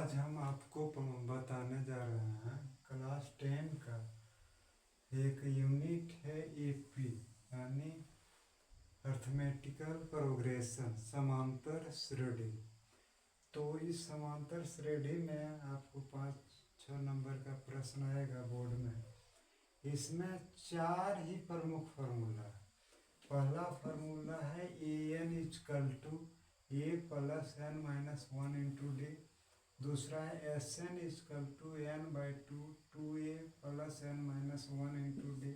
आज हम आपको बताने जा रहे हैं क्लास 10 का एक यूनिट है एपी यानी अर्थमेटिकल प्रोग्रेशन समांतर श्रेणी। तो इस समांतर श्रेणी में आपको 5-6 नंबर का प्रश्न आएगा बोर्ड में। इसमें 4 ही प्रमुख फार्मूला है। पहला फार्मूला है an equal to a plus n minus 1 into d. दूसरा है Sn equal to n/2 2a plus n minus 1 into d.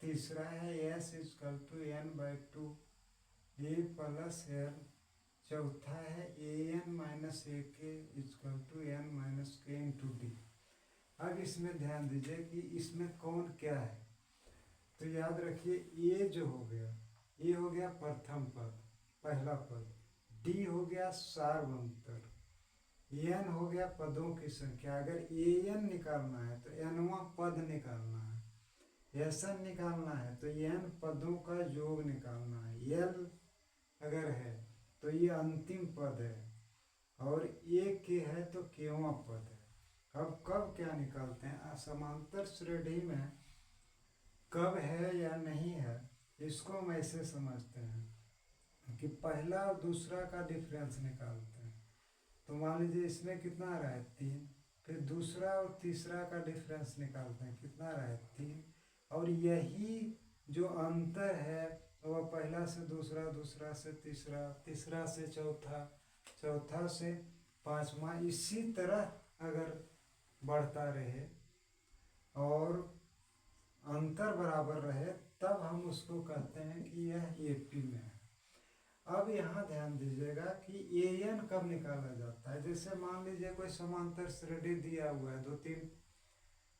तीसरा है S equal to n/2 a plus n। चौथा है an minus ak equal to n minus k into d. अब इसमें ध्यान दीजिए कि इसमें कौन क्या है। तो याद रखिए a जो हो गया, ये हो गया प्रथम पद, पहला पद। d हो गया सार्वंतर। n हो गया पदों की संख्या। अगर an निकालना है तो nवां पद निकालना है। Sn निकालना है तो n पदों का योग निकालना है। l अगर है तो ये अंतिम पद है और एक है तो केवां पद है। अब कब क्या निकालते हैं समांतर श्रेणी में, कब है या नहीं है इसको हम ऐसे समझते हैं कि पहला और दूसरा का डिफरेंस निकालते हैं। तो मान लीजिए इसमें कितना आ रहा है 3, फिर दूसरा और तीसरा का डिफरेंस निकालते हैं, कितना आ रहा है 3। और यही जो अंतर है वह पहला से दूसरा, दूसरा से तीसरा, तीसरा से चौथा, चौथा से पांचवा, इसी तरह अगर बढ़ता रहे और अंतर बराबर रहे तब हम उसको कहते हैं कि यह एपी में है। अब यहाँ ध्यान दीजिएगा कि an कब निकाला जाता है। जैसे मान लीजिए कोई समांतर श्रेणी दिया हुआ है, 2-3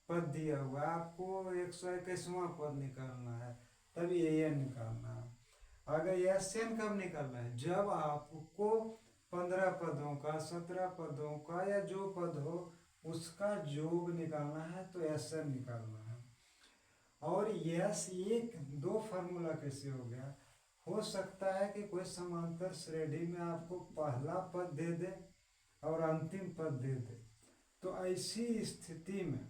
पद दिया हुआ है, आपको 121वां पद निकालना है, तब an निकालना है। अगर Sn कब निकालना है, जब आपको 15 पदों का, 17 पदों का या जो पद हो उसका योग निकालना है तो Sn निकालना है। और एक दो फार्मूला कैसे हो गया, हो सकता है कि कोई समांतर श्रेणी में आपको पहला पद दे दे और अंतिम पद दे दे। तो ऐसी स्थिति में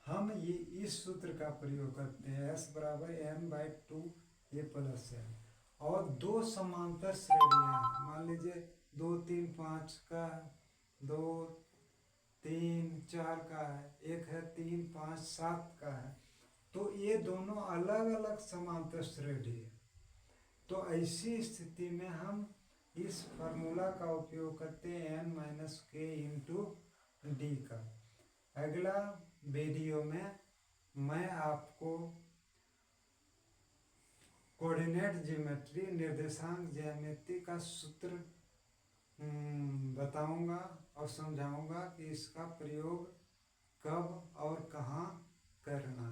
हम ये इस सूत्र का प्रयोग करते हैं, S बराबर n/2 a प्लस n। और दो समांतर श्रेणियां हैं, मान लीजिए 2, 3, 5 का, 2, 3, 4 का है, एक है 3, 5, 7 का है। तो ये दोनों अलग अलग समांतर श्रेणी है। तो ऐसी स्थिति में हम इस फार्मूला का उपयोग करते हैं n माइनस के इंटू डी का। अगला वीडियो में मैं आपको कोऑर्डिनेट ज्योमेट्री, निर्देशांक ज्यामिति का सूत्र बताऊंगा और समझाऊंगा कि इसका प्रयोग कब और कहाँ करना